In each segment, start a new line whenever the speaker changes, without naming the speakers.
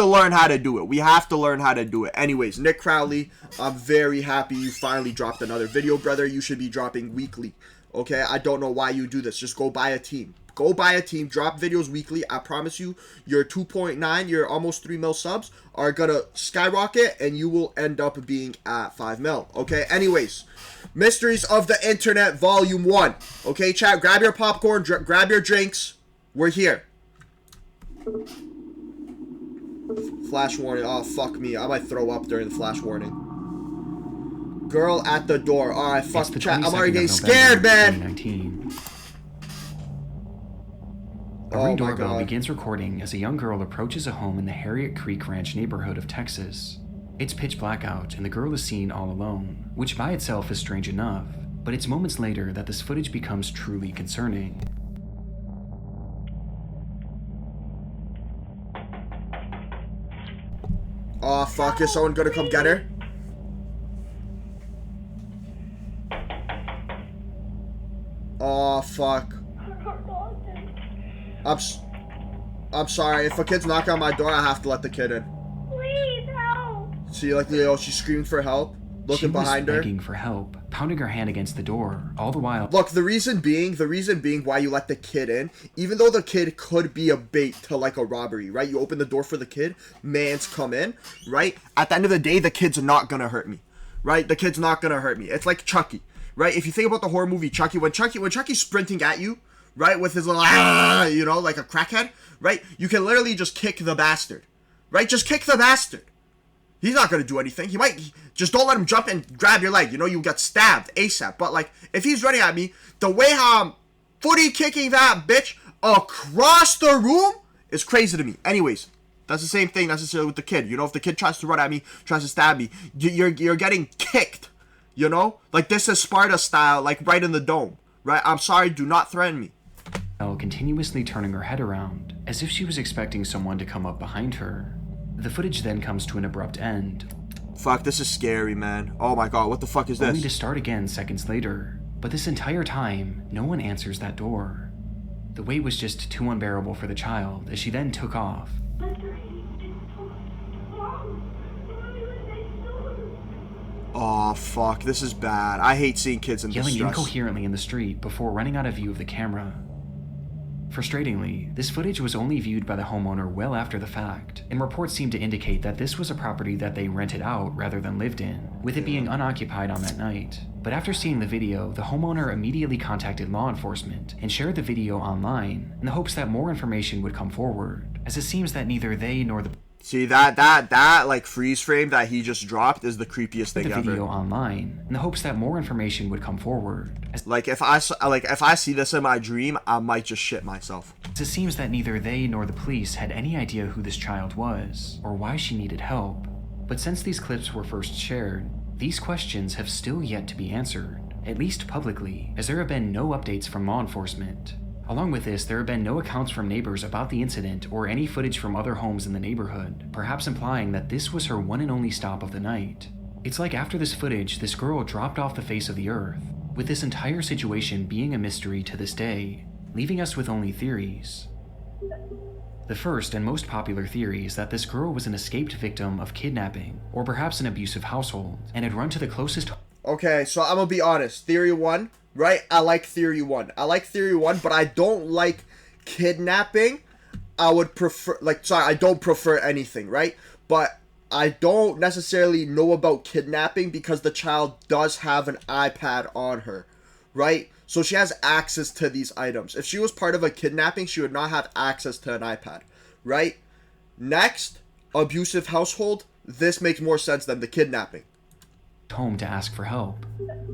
to learn how to do it. We have to learn how to do it. Anyways, Nick Crowley, I'm very happy you finally dropped another video, brother. You should be dropping weekly. Okay, I don't know why you do this. Just go buy a team. Go buy a team. Drop videos weekly. I promise you, your 2.9, your almost 3 mil subs are gonna skyrocket, and you will end up being at 5 mil. Okay, anyways, Mysteries of the Internet Volume 1. Okay, chat, grab your popcorn, grab your drinks. We're here. Flash warning. Oh, fuck me. I might throw up during the flash warning. Girl at the door. Alright, fuck the chat. I'm already getting scared, man.
A Ring doorbell begins recording as a young girl approaches a home in the Harriet Creek Ranch neighborhood of Texas. It's pitch black out and the girl is seen all alone, which by itself is strange enough, but it's moments later that this footage becomes truly concerning.
Oh, fuck. Is someone gonna come get her? Oh, fuck. I'm sorry. If a kid's knocking on my door, I have to let the kid in.
Please help.
See, like, you know, she's screaming for help, looking behind her.
She was begging for help, pounding her hand against the door, all the while.
Look, the reason being why you let the kid in, even though the kid could be a bait to, like, a robbery, right? You open the door for the kid, man's come in, right? At the end of the day, the kid's not gonna hurt me, right? The kid's not gonna hurt me. It's like Chucky, right? If you think about the horror movie Chucky, when Chucky's sprinting at you, right, with his little, you know, like a crackhead, right? You can literally just kick the bastard, right? Just kick the bastard. He's not going to do anything. He might, just don't let him jump and grab your leg. You know, you get stabbed ASAP. But, like, if he's running at me, the way how I'm footy kicking that bitch across the room is crazy to me. Anyways, that's the same thing necessarily with the kid. You know, if the kid tries to run at me, tries to stab me, you're getting kicked, you know? Like, this is Sparta style, like, right in the dome, right? I'm sorry, do not threaten me.
Continuously turning her head around, as if she was expecting someone to come up behind her. The footage then comes to an abrupt end.
Fuck, this is scary, man. Oh my god, what the fuck is this?
Only to start again seconds later. But this entire time, no one answers that door. The wait was just too unbearable for the child, as she then took off.
Oh fuck, this is bad. I hate seeing kids in distress.
Yelling incoherently in the street before running out of view of the camera. Frustratingly, this footage was only viewed by the homeowner well after the fact, and reports seem to indicate that this was a property that they rented out rather than lived in, with it being unoccupied on that night. But after seeing the video, the homeowner immediately contacted law enforcement and shared the video online in the hopes that more information would come forward, as it seems that neither they nor the
See, that like freeze frame that he just dropped is the creepiest thing ever.
The video online in the hopes that more information would come forward.
Like if I see this in my dream, I might just shit myself.
It seems that neither they nor the police had any idea who this child was or why she needed help. But since these clips were first shared, these questions have still yet to be answered, at least publicly, as there have been no updates from law enforcement. Along with this, there have been no accounts from neighbors about the incident or any footage from other homes in the neighborhood, perhaps implying that this was her one and only stop of the night. It's like after this footage, this girl dropped off the face of the earth, with this entire situation being a mystery to this day, leaving us with only theories. The first and most popular theory is that this girl was an escaped victim of kidnapping, or perhaps an abusive household, and had run to the closest...
Okay, so I'm gonna be honest. Theory 1, right? I like Theory 1. But I don't like kidnapping. I would prefer, I don't prefer anything, right? But I don't necessarily know about kidnapping because the child does have an iPad on her, right? So she has access to these items. If she was part of a kidnapping, she would not have access to an iPad, right? Next, abusive household. This makes more sense than the kidnapping.
Home to ask for help.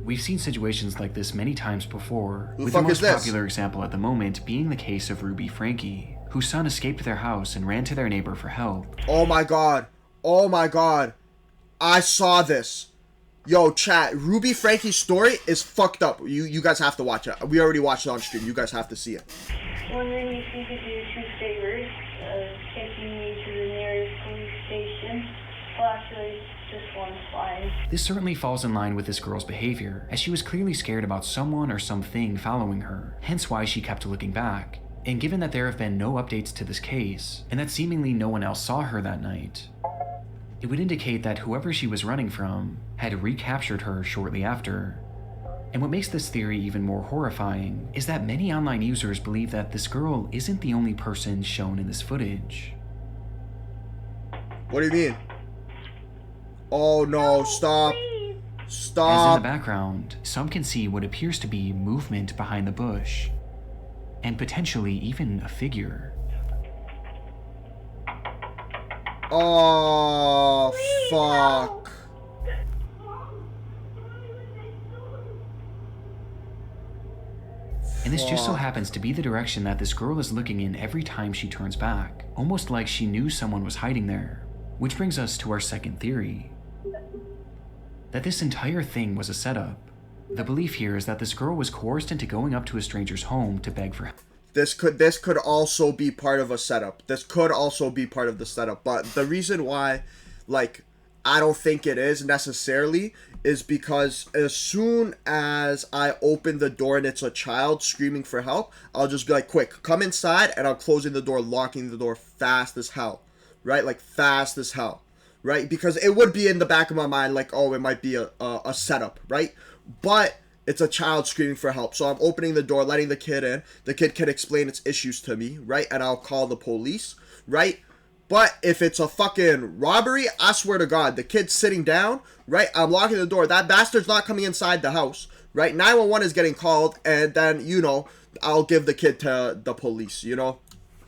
We've seen situations like this many times before,
Who the
with
fuck
the most
is this?
popular example at the moment being the case of Ruby Frankie, whose son escaped their house and ran to their neighbor for help.
Oh my god. I saw this. Yo, chat, Ruby Frankie's story is fucked up. You guys have to watch it. We already watched it on stream. You guys have to see it.
Wondering if you could do 2 favors, taking me to the nearest police station. Well, actually, just one's fine.
This certainly falls in line with this girl's behavior, as she was clearly scared about someone or something following her, hence why she kept looking back. And given that there have been no updates to this case, and that seemingly no one else saw her that night, it would indicate that whoever she was running from had recaptured her shortly after. And what makes this theory even more horrifying is that many online users believe that this girl isn't the only person shown in this footage.
What do you mean? Oh no, stop.
As
Stop.
in the background, some can see what appears to be movement behind the bush, and potentially even a figure.
Oh, fuck.
And this just so happens to be the direction that this girl is looking in every time she turns back, almost like she knew someone was hiding there. Which brings us to our second theory, that this entire thing was a setup. The belief here is that this girl was coerced into going up to a stranger's home to beg for help.
This could also be part of a setup. This could also be part of the setup. But the reason why, like, I don't think it is necessarily is because as soon as I open the door and it's a child screaming for help, I'll just be like, quick, come inside, and I'm closing the door, locking the door fast as hell. Right? Like, fast as hell. Right? Because it would be in the back of my mind like, oh, it might be a setup. Right? But it's a child screaming for help. So I'm opening the door, letting the kid in. The kid can explain its issues to me, right? And I'll call the police, right? But if it's a fucking robbery, I swear to God, the kid's sitting down, right? I'm locking the door. That bastard's not coming inside the house, right? 911 is getting called, and then, you know, I'll give the kid to the police, you know?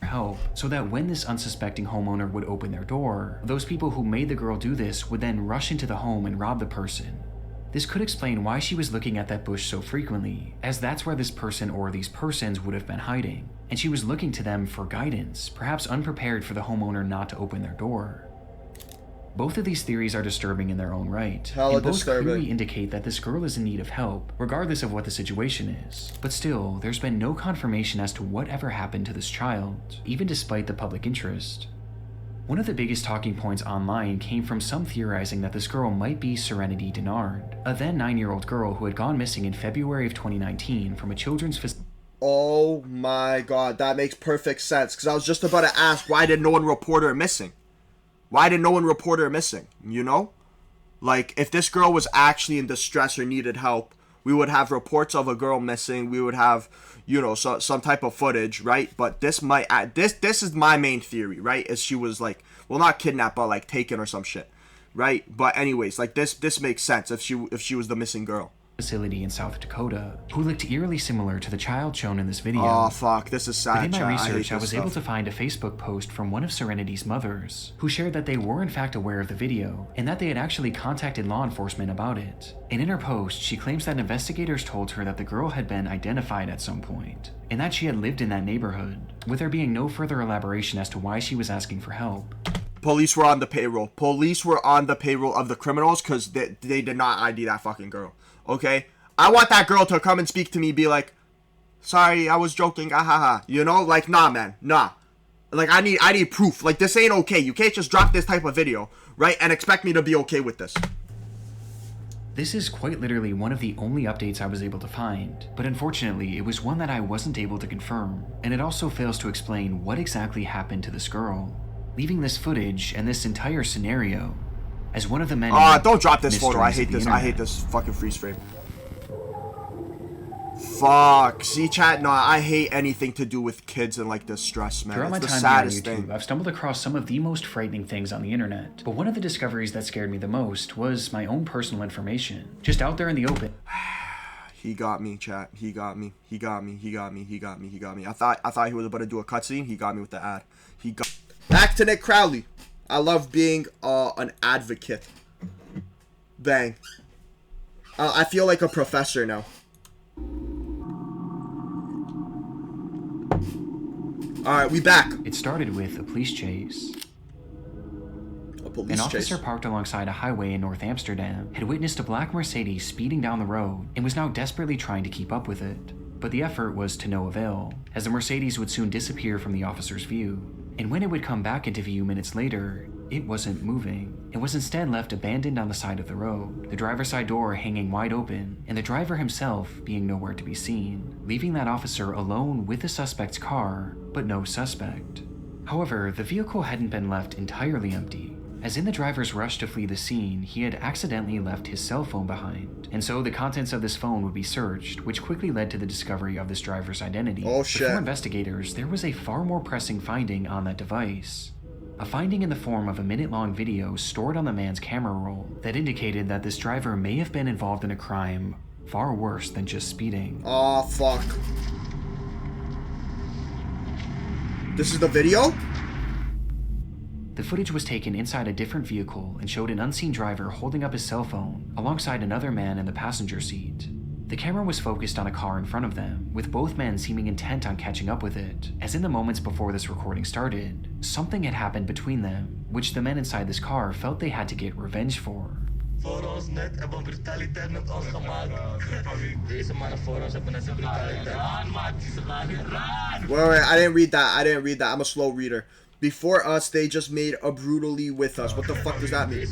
Help, so that when this unsuspecting homeowner would open their door, those people who made the girl do this would then rush into the home and rob the person. This could explain why she was looking at that bush so frequently, as that's where this person or these persons would have been hiding, and she was looking to them for guidance, perhaps unprepared for the homeowner not to open their door. Both of these theories are disturbing in their own right,
Hella
and both
disturbing.
clearly indicate that this girl is in need of help, regardless of what the situation is. But still, there's been no confirmation as to what ever happened to this child, even despite the public interest. One of the biggest talking points online came from some theorizing that this girl might be Serenity Denard, a then 9-year-old girl who had gone missing in February of 2019 from a children's facility.
Oh my God, that makes perfect sense. Because I was just about to ask, why did no one report her missing? Why did no one report her missing? You know? Like, if this girl was actually in distress or needed help, we would have reports of a girl missing. We would have, you know, some type of footage, right? But this might, this is my main theory, right? Is she was like, well, not kidnapped, but like taken or some shit, right? But anyways, like this makes sense if she was the missing girl.
Facility in South Dakota, who looked eerily similar to the child shown in this video.
Oh fuck, this is sad.
But in my research, I
hate
was
this
able
stuff.
to find a Facebook post from one of Serenity's mothers, who shared that they were in fact aware of the video, and that they had actually contacted law enforcement about it. And in her post, she claims that investigators told her that the girl had been identified at some point, and that she had lived in that neighborhood, with there being no further elaboration as to why she was asking for help.
Police were on the payroll. Police were on the payroll of the criminals because they did not ID that fucking girl. Okay? I want that girl to come and speak to me, be like, sorry, I was joking, ah ha ha. You know? Like, nah, man, nah. Like, I need proof. Like, this ain't okay. You can't just drop this type of video, right? And expect me to be okay with this.
This is quite literally one of the only updates I was able to find, but unfortunately it was one that I wasn't able to confirm, and it also fails to explain what exactly happened to this girl, leaving this footage and this entire scenario as one of the many
don't drop this photo. I
mysteries
hate
of the
this. I
internet.
hate this fucking freeze frame. Fuck. See, chat? No, I hate anything to do with kids and like distress, man.
Throughout my
It's the
time here on
saddest
YouTube,
thing.
I've stumbled across some of the most frightening things on the internet, but one of the discoveries that scared me the most was my own personal information, just out there in the open.
He got me, chat. He got me. He got me. He got me. He got me. He got me. I thought he was about to do a cutscene. He got me with the ad. He got. Back to Nick Crowley. I love being an advocate. Bang. I feel like a professor now. Alright, we back.
It started with a police chase.
A police
An
chase.
officer parked alongside a highway in North Amsterdam had witnessed a black Mercedes speeding down the road and was now desperately trying to keep up with it. But the effort was to no avail, as the Mercedes would soon disappear from the officer's view. And when it would come back into view minutes later, it wasn't moving. It was instead left abandoned on the side of the road, the driver's side door hanging wide open, and the driver himself being nowhere to be seen, leaving that officer alone with the suspect's car, but no suspect. However, the vehicle hadn't been left entirely empty, as in the driver's rush to flee the scene, he had accidentally left his cell phone behind, and so the contents of this phone would be searched, which quickly led to the discovery of this driver's identity.
Oh
But
shit.
for investigators, there was a far more pressing finding on that device. A finding in the form of a minute-long video stored on the man's camera roll that indicated that this driver may have been involved in a crime far worse than just speeding.
Oh fuck. This is the video?
The footage was taken inside a different vehicle and showed an unseen driver holding up his cell phone alongside another man in the passenger seat. The camera was focused on a car in front of them, with both men seeming intent on catching up with it, as in the moments before this recording started, something had happened between them, which the men inside this car felt they had to get revenge for.
Voor ons net hebben brutaliteit met ons gemaakt. Deze mannen voor ons hebben net de brutaliteit. Run, maat, ze gaan hier, run!
Wait, I didn't read that. I'm a slow reader. Before us, they just made a brutally with us. What the fuck does that mean?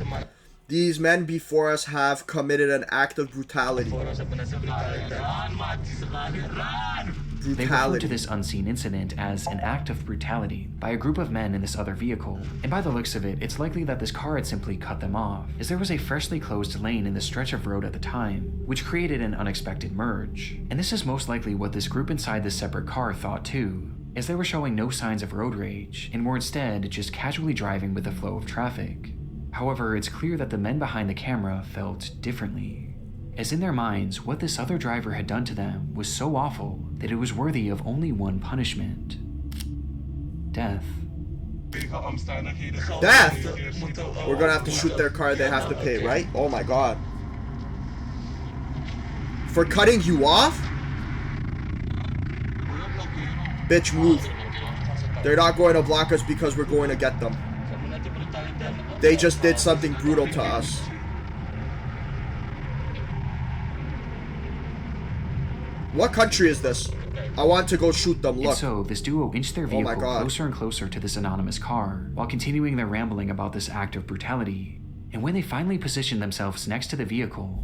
These men before us have committed an act of brutality.
Voor ons hebben net de brutaliteit. Run, maat, ze gaan hier, run!
They referred to
Brutality.
this unseen incident as an act of brutality by a group of men in this other vehicle, and by the looks of it, it's likely that this car had simply cut them off, as there was a freshly closed lane in the stretch of road at the time, which created an unexpected merge. And this is most likely what this group inside this separate car thought too, as they were showing no signs of road rage, and were instead just casually driving with the flow of traffic. However, it's clear that the men behind the camera felt differently, as in their minds, what this other driver had done to them was so awful that it was worthy of only one punishment: death.
Death! We're gonna have to shoot their car, they have to pay, right? Oh my god. For cutting you off? Bitch, move. They're not going to block us because we're going to get them. They just did something brutal to us. What country is this? I want to go shoot them,
And
look.
so, this duo inched their
Oh my
vehicle
God.
closer and closer to this anonymous car, while continuing their rambling about this act of brutality. And when they finally positioned themselves next to the vehicle,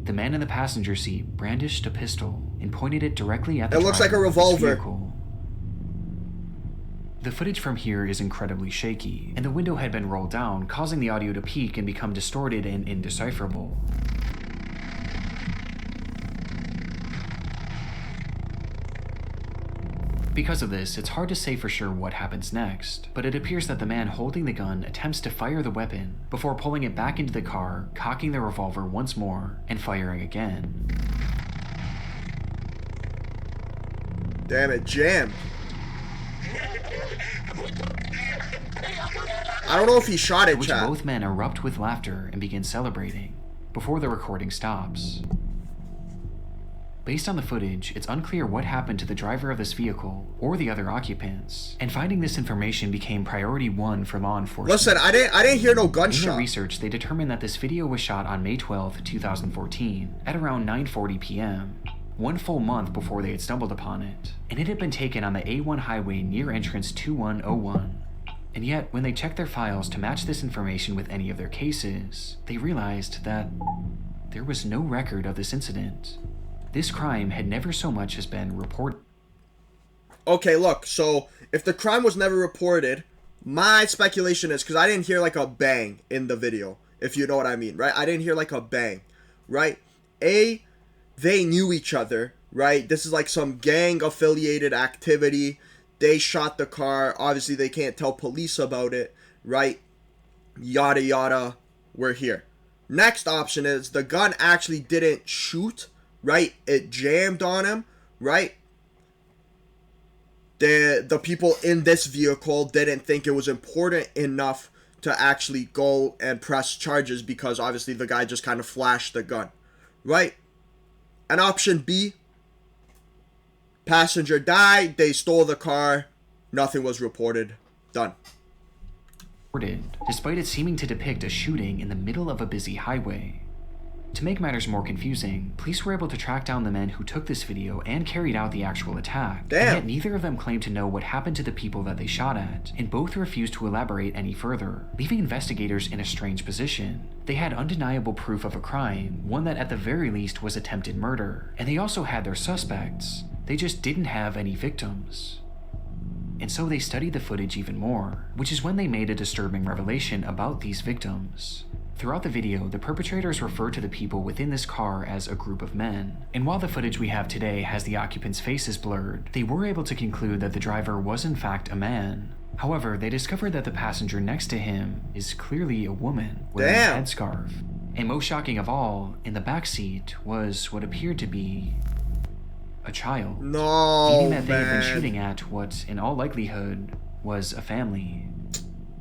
the man in the passenger seat brandished a pistol and pointed it directly at the
It looks like a
driver of this
revolver.
vehicle. The footage from here is incredibly shaky, and the window had been rolled down, causing the audio to peak and become distorted and indecipherable. Because of this, it's hard to say for sure what happens next, but it appears that the man holding the gun attempts to fire the weapon before pulling it back into the car, cocking the revolver once more, and firing again.
Damn it, jammed. I don't know if he shot it,
Which
chat.
both men erupt with laughter and begin celebrating, before the recording stops. Based on the footage, it's unclear what happened to the driver of this vehicle or the other occupants, and finding this information became priority one for law enforcement.
Listen, I didn't hear no
In their
gunshot.
research, they determined that this video was shot on May 12, 2014, at around 9:40 p.m., one full month before they had stumbled upon it, and it had been taken on the A1 highway near entrance 2101. And yet, when they checked their files to match this information with any of their cases, they realized that there was no record of this incident. This crime had never so much as been reported.
Okay, look, so if the crime was never reported, my speculation is, because I didn't hear like a bang in the video, if you know what I mean, right? I didn't hear like a bang, right? A, they knew each other, right? This is like some gang affiliated activity. They shot the car. Obviously, they can't tell police about it, right? Yada, yada. We're here. Next option is the gun actually didn't shoot, right? It jammed on him, right? The people in this vehicle didn't think it was important enough to actually go and press charges because obviously the guy just kind of flashed the gun, right? And option B, passenger died, they stole the car, nothing was reported, done.
Despite it seeming to depict a shooting in the middle of a busy highway. To make matters more confusing, police were able to track down the men who took this video and carried out the actual attack.
Damn.
And yet neither of them claimed to know what happened to the people that they shot at, and both refused to elaborate any further, leaving investigators in a strange position. They had undeniable proof of a crime, one that at the very least was attempted murder, and they also had their suspects. They just didn't have any victims. And so they studied the footage even more, which is when they made a disturbing revelation about these victims. Throughout the video, the perpetrators refer to the people within this car as a group of men. And while the footage we have today has the occupants' faces blurred, they were able to conclude that the driver was in fact a man. However, they discovered that the passenger next to him is clearly a woman wearing a headscarf. And most shocking of all, in the back seat was what appeared to be a child.
No,
meaning that they had been shooting at what, in all likelihood, was a family.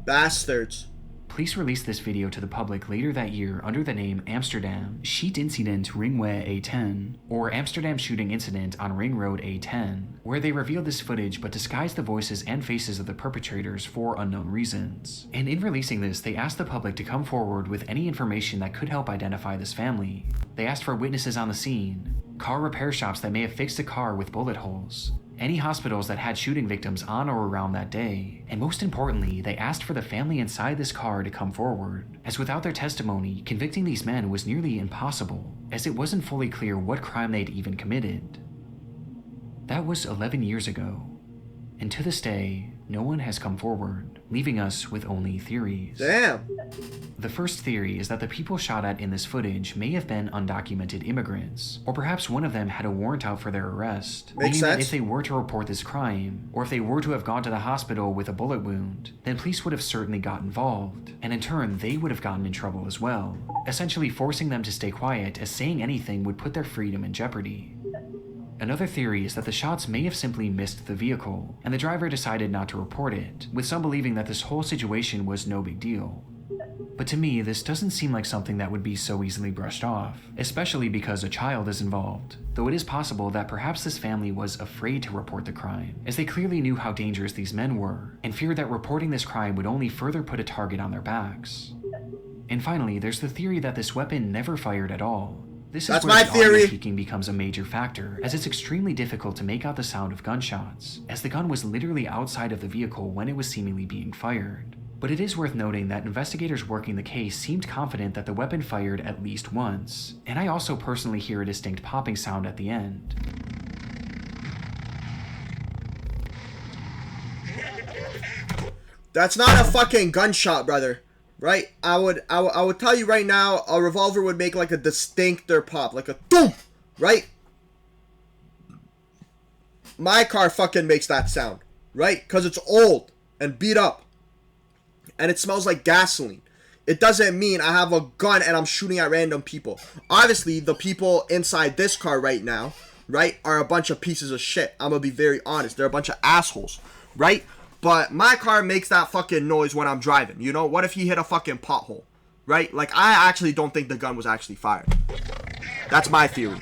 Bastards.
Police released this video to the public later that year under the name Amsterdam Schiet Incident Ringweg A10, or Amsterdam Shooting Incident on Ring Road A10, where they revealed this footage but disguised the voices and faces of the perpetrators for unknown reasons. And in releasing this, they asked the public to come forward with any information that could help identify this family. They asked for witnesses on the scene, car repair shops that may have fixed a car with bullet holes, any hospitals that had shooting victims on or around that day, and most importantly, they asked for the family inside this car to come forward, as without their testimony, convicting these men was nearly impossible, as it wasn't fully clear what crime they'd even committed. That was 11 years ago, and to this day, no one has come forward, leaving us with only theories.
Damn.
The first theory is that the people shot at in this footage may have been undocumented immigrants, or perhaps one of them had a warrant out for their arrest.
Makes
meaning that
sense.
if they were to report this crime, or if they were to have gone to the hospital with a bullet wound, then police would have certainly got involved, and in turn they would have gotten in trouble as well, essentially forcing them to stay quiet as saying anything would put their freedom in jeopardy. Another theory is that the shots may have simply missed the vehicle, and the driver decided not to report it, with some believing that this whole situation was no big deal. But to me, this doesn't seem like something that would be so easily brushed off, especially because a child is involved, though it is possible that perhaps this family was afraid to report the crime, as they clearly knew how dangerous these men were, and feared that reporting this crime would only further put a target on their backs. And finally, there's the theory that this weapon never fired at all. This is
That's
where
my
the audio
theory.
peaking becomes a major factor, as it's extremely difficult to make out the sound of gunshots, as the gun was literally outside of the vehicle when it was seemingly being fired. But it is worth noting that investigators working the case seemed confident that the weapon fired at least once, and I also personally hear a distinct popping sound at the end.
That's not a fucking gunshot, brother. Right? I would tell you right now, a revolver would make like a distincter pop, like a boom, right? My car fucking makes that sound, right? Because it's old and beat up, and it smells like gasoline. It doesn't mean I have a gun and I'm shooting at random people. Obviously, the people inside this car right now, right, are a bunch of pieces of shit. I'm gonna be very honest. They're a bunch of assholes, right? But my car makes that fucking noise when I'm driving. You know, what if he hit a fucking pothole, right? Like, I actually don't think the gun was actually fired. That's my theory.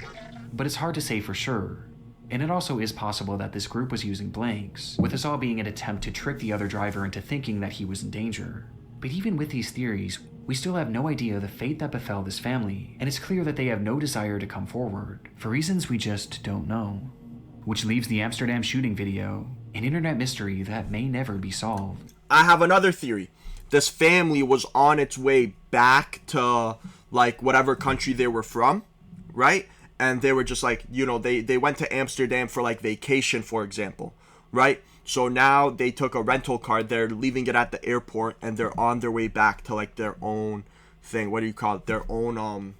But it's hard to say for sure. And it also is possible that this group was using blanks, with this all being an attempt to trick the other driver into thinking that he was in danger. But even with these theories, we still have no idea the fate that befell this family, and it's clear that they have no desire to come forward, for reasons we just don't know. Which leaves the Amsterdam shooting video an internet mystery that may never be solved.
I have another theory. This family was on its way back to, like, whatever country they were from, right? And they were just like, you know, they went to Amsterdam for, like, vacation, for example, right? So now they took a rental car, they're leaving it at the airport, and they're on their way back to, like, their own thing. What do you call it? Their own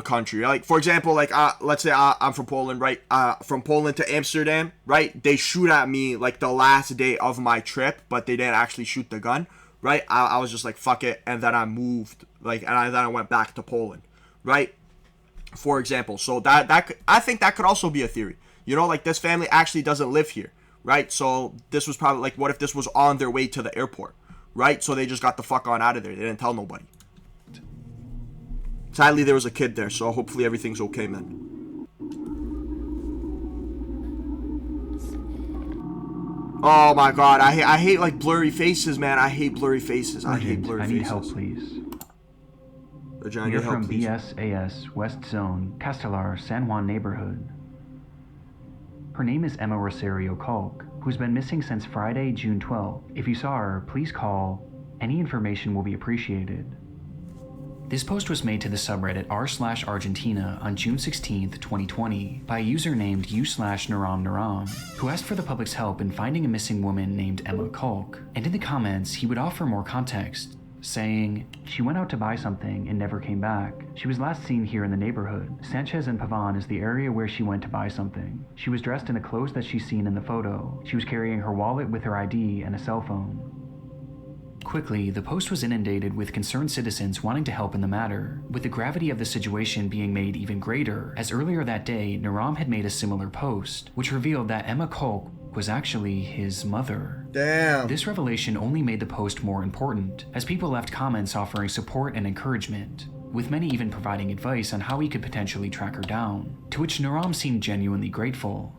country. Like, for example, like, let's say I'm from Poland, right? From Poland to Amsterdam, right? They shoot at me, like, the last day of my trip, but they didn't actually shoot the gun, right? I was just like, fuck it, and then I moved, like, and then I went back to Poland, right? For example. So I think that could also be a theory. You know, like, this family actually doesn't live here, right? So this was probably, like, what if this was on their way to the airport, right? So they just got the fuck on out of there. They didn't tell nobody. Sadly, there was a kid there, so hopefully everything's okay, man. Oh my god, I hate like blurry faces, man. I hate blurry faces. I hate blurry faces.
I need help, please.
Regina,
We are
help,
from
please.
BSAS West Zone, Castelar, San Juan neighborhood. Her name is Emma Rosario Culk, who's been missing since Friday, June 12th. If you saw her, please call. Any information will be appreciated. This post was made to the subreddit r/Argentina on June 16th, 2020 by a user named u/NaramNaram, who asked for the public's help in finding a missing woman named Emma Culk, and in the comments he would offer more context, saying, "She went out to buy something and never came back. She was last seen here in the neighborhood. Sanchez and Pavan is the area where she went to buy something. She was dressed in the clothes that she's seen in the photo. She was carrying her wallet with her ID and a cell phone." Quickly, the post was inundated with concerned citizens wanting to help in the matter, with the gravity of the situation being made even greater, as earlier that day, Naram had made a similar post, which revealed that Emma Culk was actually his mother.
Damn.
This revelation only made the post more important, as people left comments offering support and encouragement, with many even providing advice on how he could potentially track her down, to which Naram seemed genuinely grateful.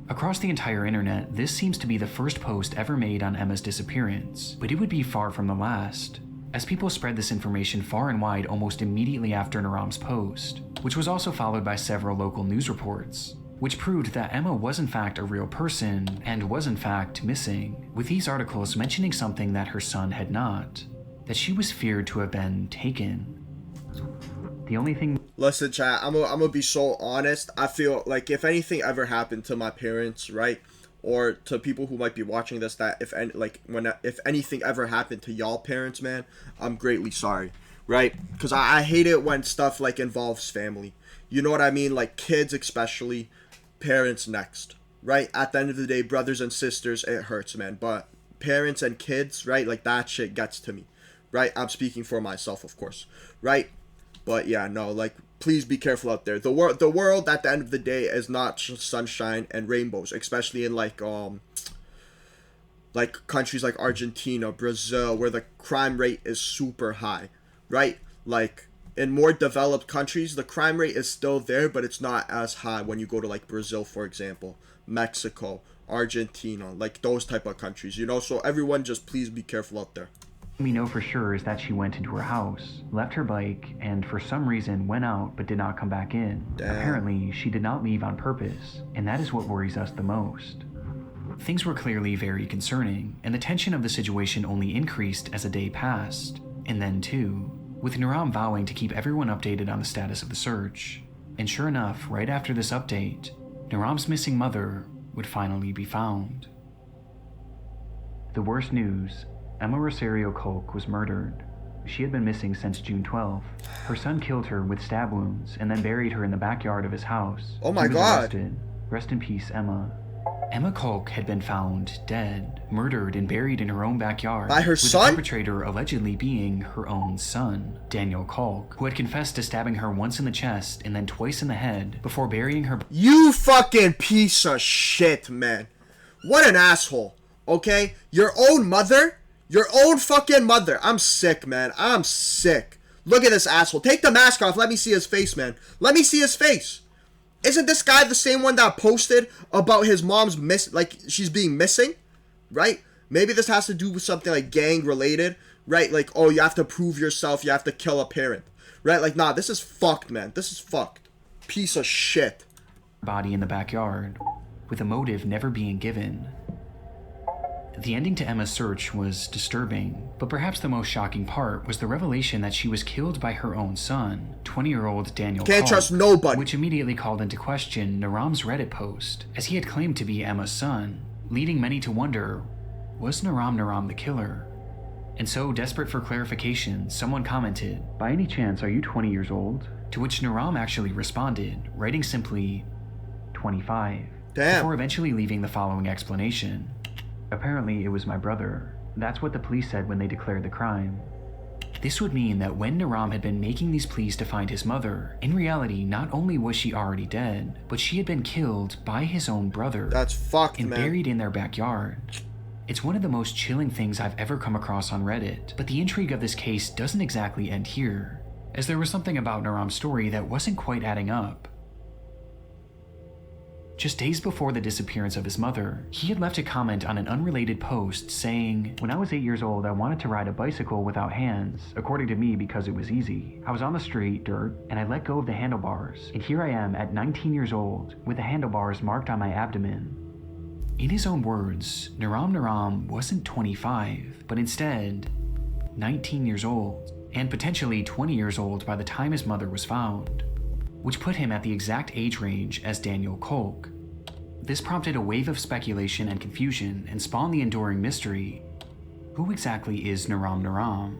Across the entire internet, this seems to be the first post ever made on Emma's disappearance, but it would be far from the last, as people spread this information far and wide almost immediately after Naram's post, which was also followed by several local news reports, which proved that Emma was in fact a real person and was in fact missing, with these articles mentioning something that her son had not, that she was feared to have been taken. The only thing...
Listen, chat, I'm gonna be so honest. I feel like if anything ever happened to my parents, right, or to people who might be watching this, that if anything ever happened to y'all parents, man, I'm greatly sorry, right? Because I hate it when stuff like involves family. You know what I mean? Like kids especially, parents next, right? At the end of the day, brothers and sisters, it hurts, man. But parents and kids, right? Like that shit gets to me, right? I'm speaking for myself, of course, right? But yeah, no, like, please be careful out there. The world at the end of the day is not sunshine and rainbows, especially in like countries like Argentina, Brazil, where the crime rate is super high, right? Like in more developed countries, the crime rate is still there, but it's not as high when you go to like Brazil, for example, Mexico, Argentina, like those type of countries, you know? So everyone just please be careful out there.
we know for sure is that she went into her house, left her bike, and for some reason went out but did not come back in.
Damn.
Apparently, she did not leave on purpose, and that is what worries us the most. Things were clearly very concerning, and the tension of the situation only increased as a day passed. And then too, with Naram vowing to keep everyone updated on the status of the search. And sure enough, right after this update, Naram's missing mother would finally be found. The worst news, Emma Rosario Culk was murdered. She had been missing since June 12th. Her son killed her with stab wounds and then buried her in the backyard of his house.
Oh my
He was
God.
arrested. Rest in peace, Emma. Emma Culk had been found dead, murdered, and buried in her own backyard.
By her
with
son?
the perpetrator allegedly being her own son, Daniel Culk, who had confessed to stabbing her once in the chest and then twice in the head before burying her.
You fucking piece of shit, man. What an asshole, okay? Your own mother? Your own fucking mother. I'm sick, man. I'm sick. Look at this asshole. Take the mask off. Let me see his face, man. Let me see his face. Isn't this guy the same one that posted about his mom's she's being missing? Right? Maybe this has to do with something like gang related, right? Like, oh, you have to prove yourself, you have to kill a parent. Right? Like, nah, this is fucked, man. This is fucked. Piece of shit.
Body in the backyard, with a motive never being given. The ending to Emma's search was disturbing, but perhaps the most shocking part was the revelation that she was killed by her own son, 20-year-old Daniel
Can't
Culk,
trust nobody.
which immediately called into question Naram's Reddit post, as he had claimed to be Emma's son, leading many to wonder, was Naram the killer? And so, desperate for clarification, someone commented, "By any chance, are you 20 years old?" To which Naram actually responded, writing simply, 25,
Damn.
before eventually leaving the following explanation. Apparently, it was my brother. That's what the police said when they declared the crime. This would mean that when Naram had been making these pleas to find his mother, in reality, not only was she already dead, but she had been killed by his own brother.
That's fucked,
and
man.
buried in their backyard. It's one of the most chilling things I've ever come across on Reddit, but the intrigue of this case doesn't exactly end here, as there was something about Naram's story that wasn't quite adding up. Just days before the disappearance of his mother, he had left a comment on an unrelated post saying, "When I was 8 years old, I wanted to ride a bicycle without hands, according to me because it was easy. I was on the street, dirt, and I let go of the handlebars, and here I am at 19 years old, with the handlebars marked on my abdomen." In his own words, Naram wasn't 25, but instead 19 years old, and potentially 20 years old by the time his mother was found, which put him at the exact age range as Daniel Kolk. This prompted a wave of speculation and confusion and spawned the enduring mystery: who exactly is Naram?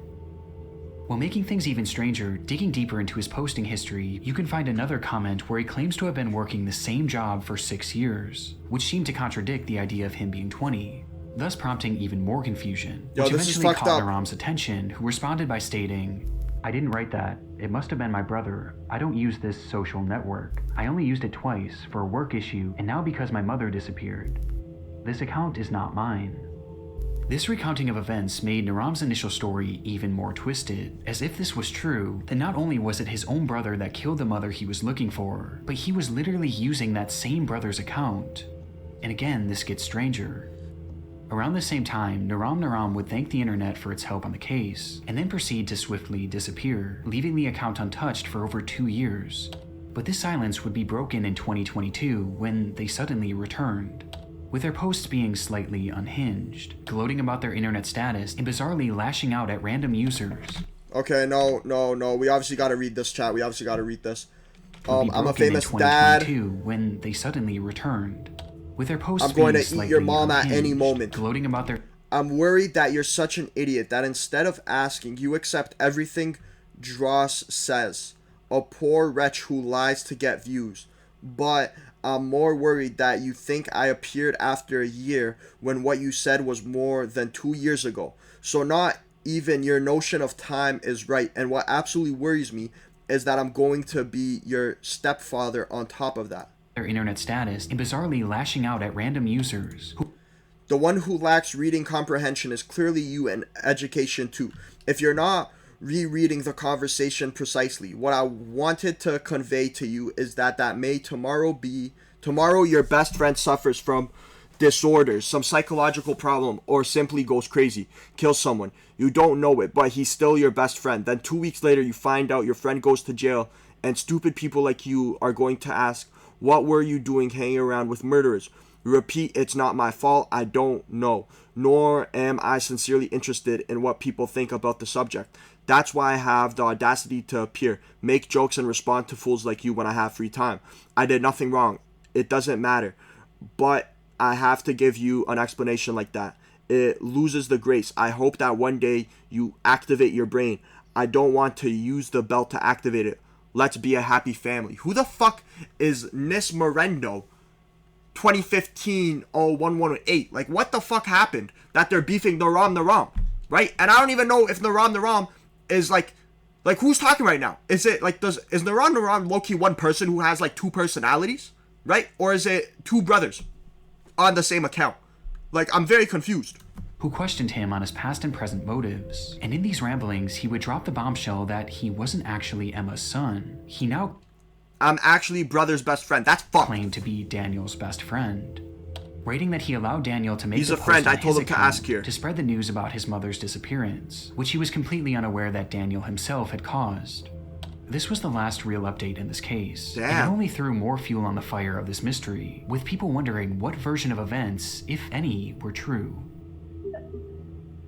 While making things even stranger, digging deeper into his posting history, you can find another comment where he claims to have been working the same job for 6 years, which seemed to contradict the idea of him being 20, thus prompting even more confusion, which eventually caught Naram's attention, who responded by stating, "I didn't write that. It must have been my brother. I don't use this social network. I only used it twice for a work issue and now because my mother disappeared. This account is not mine." This recounting of events made Naram's initial story even more twisted, as if this was true, then not only was it his own brother that killed the mother he was looking for, but he was literally using that same brother's account. And again, this gets stranger. Around the same time, Naram would thank the internet for its help on the case, and then proceed to swiftly disappear, leaving the account untouched for over 2 years. But this silence would be broken in 2022 when they suddenly returned, with their posts being slightly unhinged, gloating about their internet status and bizarrely lashing out at random users.
Okay, no. We obviously gotta read this, chat. We obviously gotta read this.
I'm
a famous dad.
When they suddenly returned, with their posts
I'm going
being
to eat your mom at
unhinged,
any moment.
gloating about their...
I'm worried that you're such an idiot that instead of asking, you accept everything Dross says. A poor wretch who lies to get views. But I'm more worried that you think I appeared after a year when what you said was more than 2 years ago. So not even your notion of time is right. And what absolutely worries me is that I'm going to be your stepfather on top of that.
Their internet status and bizarrely lashing out at random users.
The one who lacks reading comprehension is clearly you, and education too. If you're not rereading the conversation precisely, what I wanted to convey to you is that may tomorrow your best friend suffers from disorders, some psychological problem, or simply goes crazy, kills someone. You don't know it, but he's still your best friend. Then 2 weeks later you find out your friend goes to jail, and stupid people like you are going to ask, what were you doing hanging around with murderers? Repeat, it's not my fault. I don't know. Nor am I sincerely interested in what people think about the subject. That's why I have the audacity to appear, make jokes, and respond to fools like you when I have free time. I did nothing wrong. It doesn't matter. But I have to give you an explanation like that. It loses the grace. I hope that one day you activate your brain. I don't want to use the belt to activate it. Let's be a happy family. Who the fuck is Nis Morendo? 2015-0118. Like, what the fuck happened that they're beefing Naram, right? And I don't even know if Naram is like who's talking right now? Is it like, is Naram low-key one person who has like 2 personalities, right? Or is it 2 brothers on the same account? Like, I'm very confused.
Who questioned him on his past and present motives. And in these ramblings, he would drop the bombshell that he wasn't actually Emma's son. He now
I'm actually brother's best friend. That's fucked.
Claimed to be Daniel's best friend, writing that he allowed Daniel to make
He's
the
a friend.
post on
I told
his
him to
account
ask here.
to spread the news about his mother's disappearance, which he was completely unaware that Daniel himself had caused. This was the last real update in this case, and it only threw more fuel on the fire of this mystery, with people wondering what version of events, if any, were true.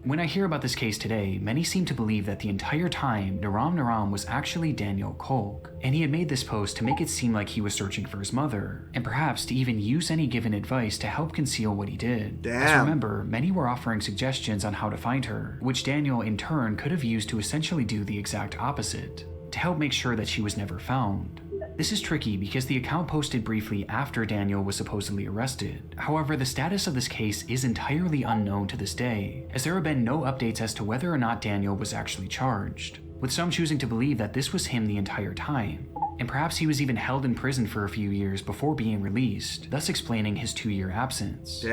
When I hear about this case today, many seem to believe that the entire time Naram was actually Daniel Kolk, and he had made this post to make it seem like he was searching for his mother, and perhaps to even use any given advice to help conceal what he did. As remember, many were offering suggestions on how to find her, which Daniel in turn could have used to essentially do the exact opposite, to help make sure that she was never found. This is tricky because the account posted briefly after Daniel was supposedly arrested. However, the status of this case is entirely unknown to this day, as there have been no updates as to whether or not Daniel was actually charged, with some choosing to believe that this was him the entire time, and perhaps he was even held in prison for a few years before being released, thus explaining his 2-year absence.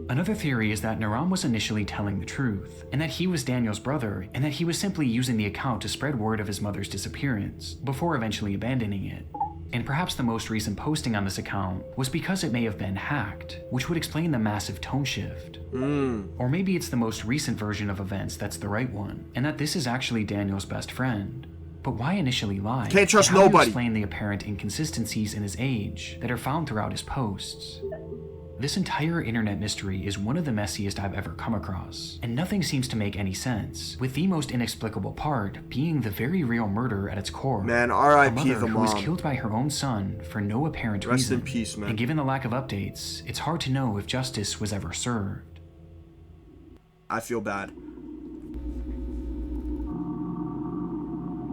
Another theory is that Naram was initially telling the truth, and that he was Daniel's brother, and that he was simply using the account to spread word of his mother's disappearance, before eventually abandoning it. And perhaps the most recent posting on this account was because it may have been hacked, which would explain the massive tone shift. Or maybe it's the most recent version of events that's the right one, and that this is actually Daniel's best friend. But why initially lie?
Can't trust
and how
nobody.
do you explain the apparent inconsistencies in his age that are found throughout his posts? This entire internet mystery is one of the messiest I've ever come across, and nothing seems to make any sense, with the most inexplicable part being the very real murder at its core.
Man,
A
R.I.P.
mother
the
who was
mom.
killed by her own son for no apparent
Rest
reason.
in peace, man.
And given the lack of updates, it's hard to know if justice was ever served.
I feel bad.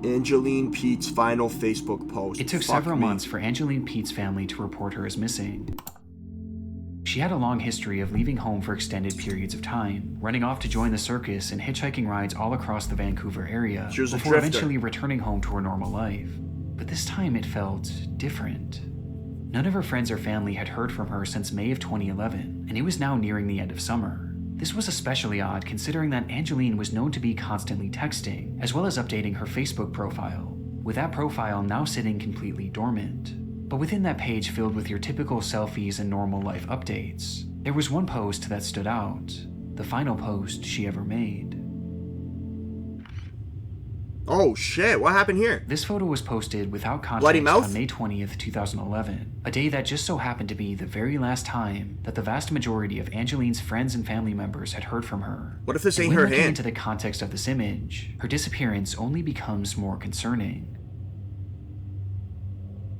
Angeline Pete's final Facebook post.
It took
Fuck
several
me.
months for Angeline Pete's family to report her as missing. She had a long history of leaving home for extended periods of time, running off to join the circus and hitchhiking rides all across the Vancouver area,
She was a
before
drifter.
eventually returning home to her normal life. But this time it felt different. None of her friends or family had heard from her since May of 2011, and it was now nearing the end of summer. This was especially odd considering that Angeline was known to be constantly texting, as well as updating her Facebook profile, with that profile now sitting completely dormant. But within that page filled with your typical selfies and normal life updates, there was one post that stood out, the final post she ever made.
Oh shit, what happened here?
This photo was posted without
Bloody
context
mouth?
on May 20th, 2011, a day that just so happened to be the very last time that the vast majority of Angeline's friends and family members had heard from her.
What if this
And
ain't
when
her
looking
hand?
into the context of this image, her disappearance only becomes more concerning.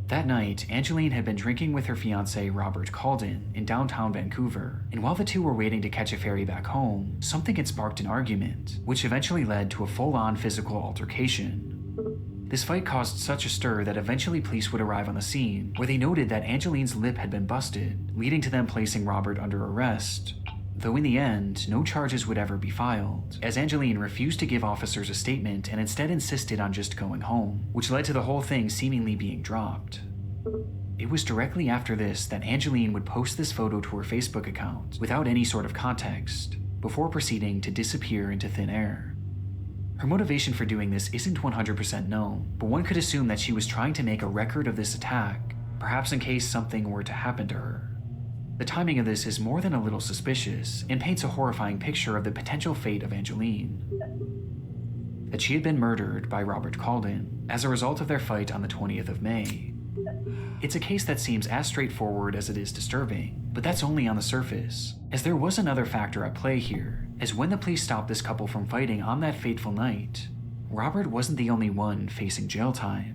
That night, Angeline had been drinking with her fiancé Robert Calden in downtown Vancouver, and while the two were waiting to catch a ferry back home, something had sparked an argument, which eventually led to a full-on physical altercation. This fight caused such a stir that eventually police would arrive on the scene, where they noted that Angeline's lip had been busted, leading to them placing Robert under arrest. Though in the end, no charges would ever be filed, as Angeline refused to give officers a statement and instead insisted on just going home, which led to the whole thing seemingly being dropped. It was directly after this that Angeline would post this photo to her Facebook account without any sort of context, before proceeding to disappear into thin air. Her motivation for doing this isn't 100% known, but one could assume that she was trying to make a record of this attack, perhaps in case something were to happen to her. The timing of this is more than a little suspicious and paints a horrifying picture of the potential fate of Angeline. That she had been murdered by Robert Calden as a result of their fight on the 20th of May. It's a case that seems as straightforward as it is disturbing, but that's only on the surface, as there was another factor at play here, as when the police stopped this couple from fighting on that fateful night, Robert wasn't the only one facing jail time.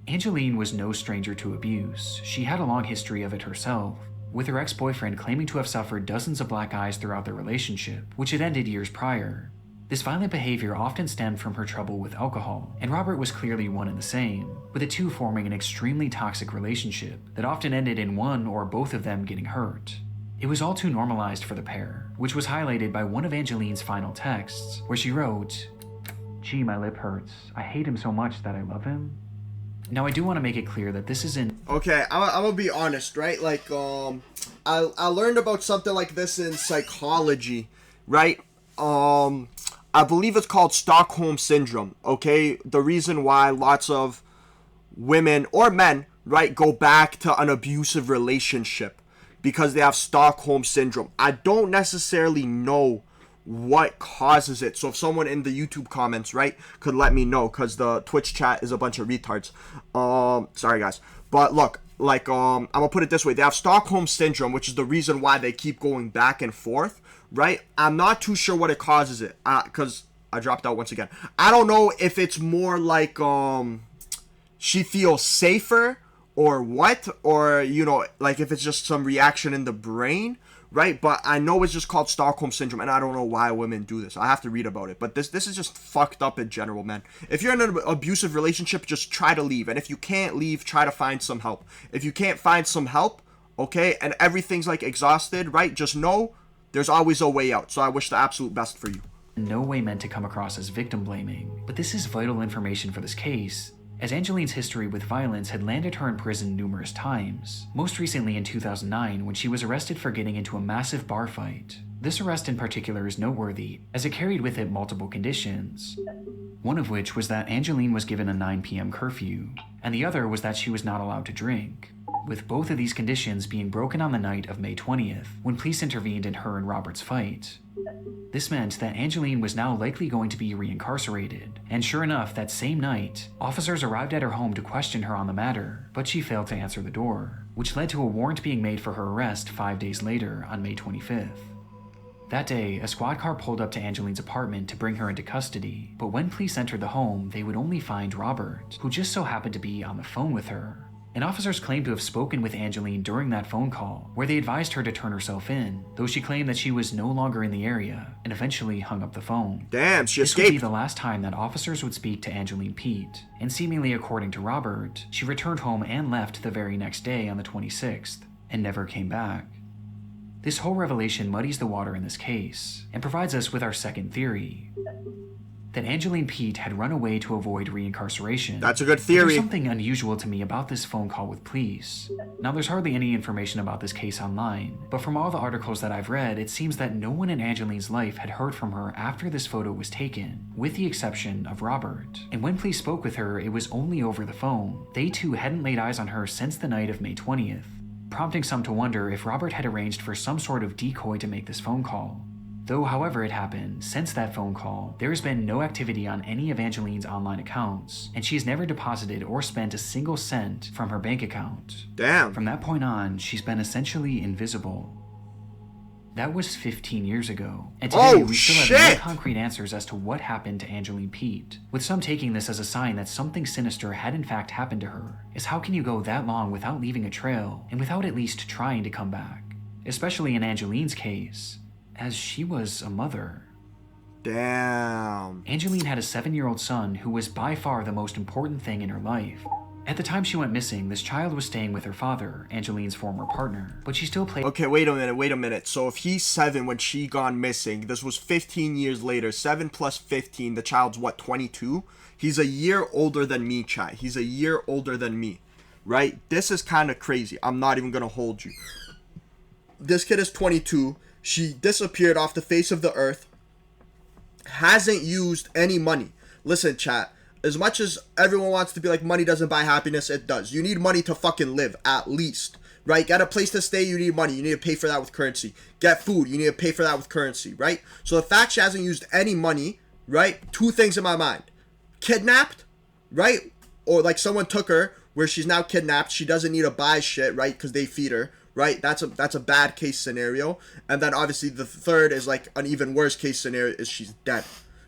Angeline was no stranger to abuse. She had a long history of it herself, with her ex-boyfriend claiming to have suffered dozens of black eyes throughout their relationship, which had ended years prior. This violent behavior often stemmed from her trouble with alcohol, and Robert was clearly one and the same, with the two forming an extremely toxic relationship that often ended in one or both of them getting hurt. It was all too normalized for the pair, which was highlighted by one of Angeline's final texts, where she wrote, "Gee, my lip hurts. I hate him so much that I love him." Now, I do want to make it clear that this isn't...
Okay, I'm gonna be honest, right? Like, I learned about something like this in psychology, right? I believe it's called Stockholm Syndrome, okay? The reason why lots of women or men, right, go back to an abusive relationship because they have Stockholm Syndrome. I don't necessarily know what causes it. So if someone in the YouTube comments, right, could let me know, because the Twitch chat is a bunch of retards. Sorry guys. But look, like, I'm gonna put it this way. They have Stockholm Syndrome, which is the reason why they keep going back and forth, right? I'm not too sure what it causes it, because I dropped out once again. I don't know if it's more like, she feels safer or what, or, you know, like if it's just some reaction in the brain, right? But I know it's just called Stockholm Syndrome, and I don't know why women do this. I have to read about it. But this is just fucked up in general, man. If you're in an abusive relationship, just try to leave. And if you can't leave, try to find some help. If you can't find some help, okay, and everything's like exhausted, right? Just know there's always a way out. So I wish the absolute best for you.
no way meant to come across as victim blaming, but this is vital information for this case, as Angeline's history with violence had landed her in prison numerous times, most recently in 2009 when she was arrested for getting into a massive bar fight. This arrest in particular is noteworthy, as it carried with it multiple conditions. One of which was that Angeline was given a 9 p.m. curfew, and the other was that she was not allowed to drink, with both of these conditions being broken on the night of May 20th, when police intervened in her and Robert's fight. This meant that Angeline was now likely going to be reincarcerated, and sure enough, that same night, officers arrived at her home to question her on the matter, but she failed to answer the door, which led to a warrant being made for her arrest 5 days later on May 25th. That day, a squad car pulled up to Angeline's apartment to bring her into custody, but when police entered the home, they would only find Robert, who just so happened to be on the phone with her. And officers claimed to have spoken with Angeline during that phone call, where they advised her to turn herself in, though she claimed that she was no longer in the area, and eventually hung up the phone.
Damn, she
This would
escaped.
be the last time that officers would speak to Angeline Pete, and seemingly according to Robert, she returned home and left the very next day on the 26th, and never came back. This whole revelation muddies the water in this case, and provides us with our second theory, that Angeline Pete had run away to avoid reincarceration.
That's a good
But
theory.
there's something unusual to me about this phone call with police. Now, there's hardly any information about this case online, but from all the articles that I've read, it seems that no one in Angeline's life had heard from her after this photo was taken, with the exception of Robert. And when police spoke with her, it was only over the phone. They too hadn't laid eyes on her since the night of May 20th, prompting some to wonder if Robert had arranged for some sort of decoy to make this phone call. Though, however it happened, since that phone call, there has been no activity on any of Angeline's online accounts, and she has never deposited or spent a single cent from her bank account.
Damn.
From that point on, she's been essentially invisible. That was 15 years ago, and today
Oh,
we still have no
shit!
concrete answers as to what happened to Angeline Pete, with some taking this as a sign that something sinister had in fact happened to her, as how can you go that long without leaving a trail, and without at least trying to come back? Especially in Angeline's case, as she was a mother.
Damn.
Angeline had a 7-year-old son who was by far the most important thing in her life. At the time she went missing, this child was staying with her father, Angeline's former partner, but she still played.
Okay, wait a minute. So if he's 7 when she gone missing, this was 15 years later. 7 plus 15, the child's what, 22? He's a year older than me, chat. He's a year older than me, right? This is kind of crazy. I'm not even gonna hold you. This kid is 22. She disappeared off the face of the earth. Hasn't used any money. Listen, chat. As much as everyone wants to be like, money doesn't buy happiness, it does. You need money to fucking live, at least. Right? Get a place to stay, you need money. You need to pay for that with currency. Get food, you need to pay for that with currency, right? So the fact she hasn't used any money, right? 2 things in my mind. Kidnapped, right? Or like someone took her where she's now kidnapped. She doesn't need to buy shit, right? Because they feed her. Right, that's a bad case scenario. And then obviously the third is like an even worse case scenario is she's dead.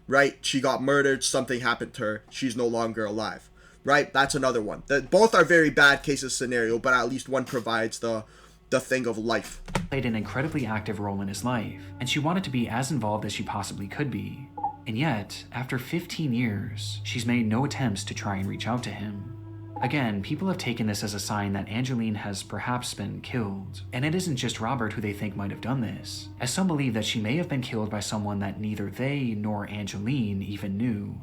Right, she got murdered, something happened to her, she's no longer alive. Right, that's another one. Both are very bad cases scenario, but at least one provides the thing of life.
Played an incredibly active role in his life, and she wanted to be as involved as she possibly could be. And yet, after 15 years, she's made no attempts to try and reach out to him. Again, people have taken this as a sign that Angeline has perhaps been killed, and it isn't just Robert who they think might have done this, as some believe that she may have been killed by someone that neither they nor Angeline even knew.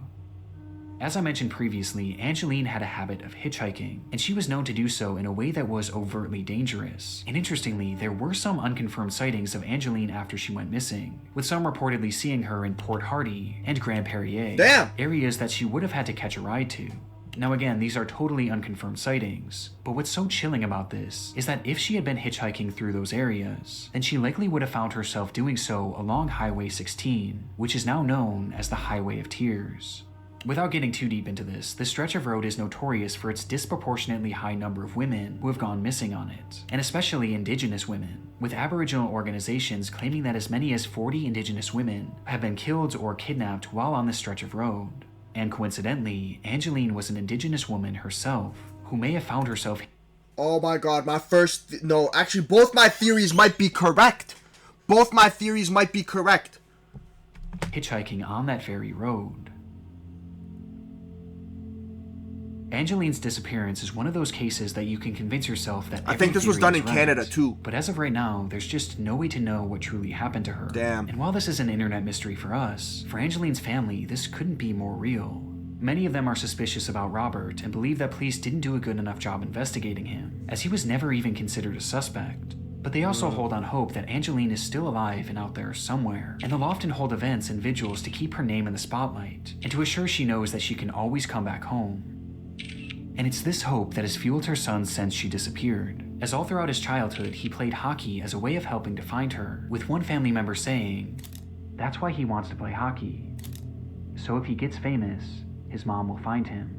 As I mentioned previously, Angeline had a habit of hitchhiking, and she was known to do so in a way that was overtly dangerous. And interestingly, there were some unconfirmed sightings of Angeline after she went missing, with some reportedly seeing her in Port Hardy and Grand Perrier,
Damn!
areas that she would have had to catch a ride to. Now again, these are totally unconfirmed sightings, but what's so chilling about this is that if she had been hitchhiking through those areas, then she likely would have found herself doing so along Highway 16, which is now known as the Highway of Tears. Without getting too deep into this stretch of road is notorious for its disproportionately high number of women who have gone missing on it, and especially Indigenous women, with Aboriginal organizations claiming that as many as 40 Indigenous women have been killed or kidnapped while on this stretch of road. And coincidentally, Angeline was an Indigenous woman herself, who may have found herself.
Oh my god, no, actually both my theories might be correct. Both my theories might be correct.
Hitchhiking on that very road. Angeline's disappearance is one of those cases that you can convince yourself that
I think this was
theory
done
is
in
right.
Canada too.
But as of right now, there's just no way to know what truly happened to her.
Damn.
And while this is an internet mystery for us, for Angeline's family, this couldn't be more real. Many of them are suspicious about Robert and believe that police didn't do a good enough job investigating him, as he was never even considered a suspect. But they also hold on hope that Angeline is still alive and out there somewhere, and they'll often hold events and vigils to keep her name in the spotlight, and to assure she knows that she can always come back home. And it's this hope that has fueled her son since she disappeared, as all throughout his childhood he played hockey as a way of helping to find her, with one family member saying, "That's why he wants to play hockey. So if he gets famous, his mom will find him."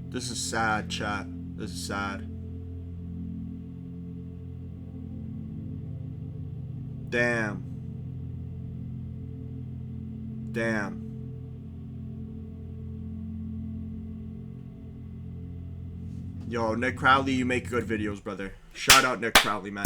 This is sad, chat. This is sad. Damn. Damn. Yo, Nick Crowley, you make good videos, brother. Shout out Nick Crowley, man.